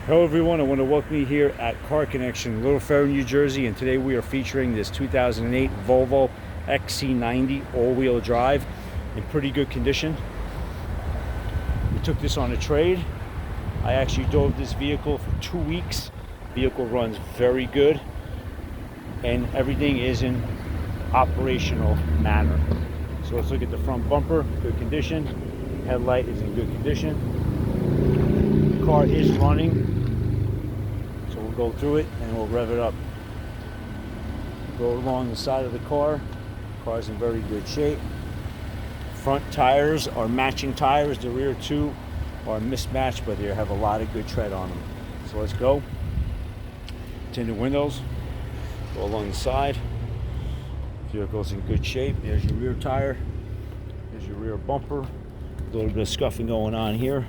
Hello everyone, I want to welcome you here at Car Connection, Little Ferry, New Jersey, and today we are featuring this 2008 Volvo XC90 all-wheel drive in pretty good condition. We took this on a trade. I actually drove this vehicle for 2 weeks. Vehicle runs very good and everything is in operational manner. So let's look at the front bumper, good condition. Headlight is in good condition. The car is running. So we'll go through it and we'll rev it up. Go along the side of the car. Car's in very good shape. Front tires are matching tires. The rear two are mismatched, but they have a lot of good tread on them. So let's go. Tinted windows. Go along the side. Vehicle's in good shape. There's your rear tire. There's your rear bumper. A little bit of scuffing going on here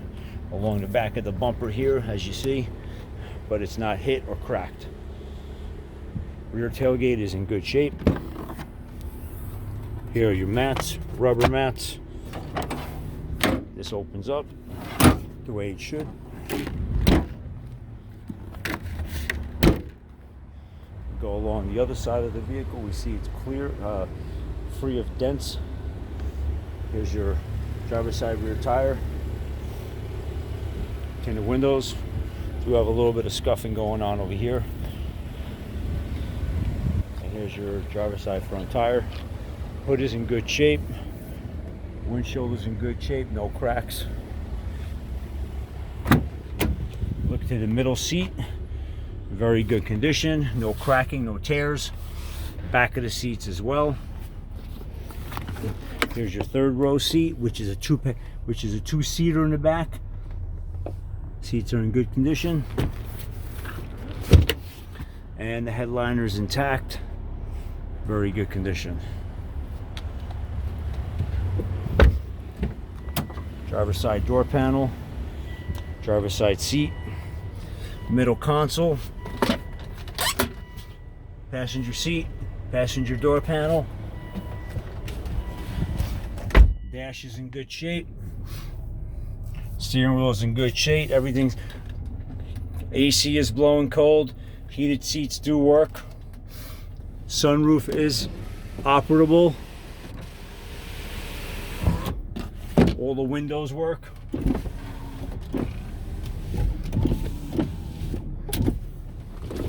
along the back of the bumper here, as you see, but it's not hit or cracked. Rear tailgate is in good shape. Here are your mats, rubber mats. This opens up the way it should. Go along the other side of the vehicle. We see it's clear, free of dents. Here's your driver's side rear tire. Tinted windows. We have a little bit of scuffing going on over here. And here's your driver's side front tire. Hood is in good shape. Windshield is in good shape, no cracks. Look to the middle seat. Very good condition, no cracking, no tears. Back of the seats as well. Here's your third row seat, which is a two-seater in the back. Seats are in good condition. And the headliner is intact. Very good condition. Driver's side door panel. Driver's side seat. Middle console. Passenger seat. Passenger door panel. Dash is in good shape. Steering wheel is in good shape. Everything's AC is blowing cold. Heated seats do work. Sunroof is operable. All the windows work.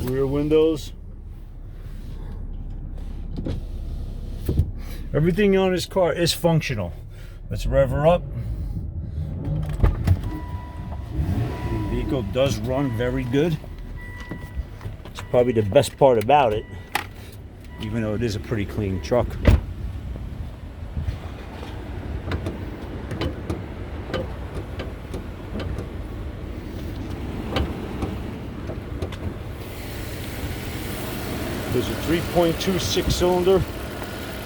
Rear windows. Everything on this car is functional. Let's rev her up. The vehicle does run very good. It's probably the best part about it, even though it is a pretty clean truck. There's a 3.2 six-cylinder.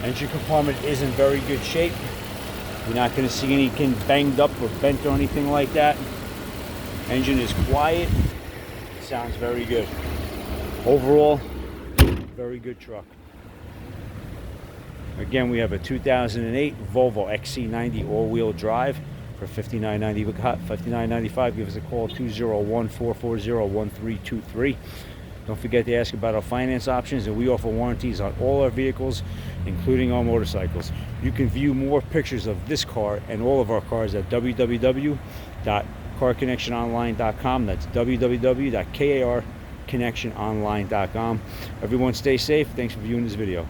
Engine compartment is in very good shape. You're not going to see anything banged up or bent or anything like that. Engine is quiet. Sounds very good. Overall, very good truck. Again, we have a 2008 Volvo XC90 all-wheel drive for $59.95. Give us a call, 201-440-1323. Don't forget to ask about our finance options, and we offer warranties on all our vehicles, including our motorcycles. You can view more pictures of this car and all of our cars at www.carconnectiononline.com. That's www.carconnectiononline.com. Everyone stay safe. Thanks for viewing this video.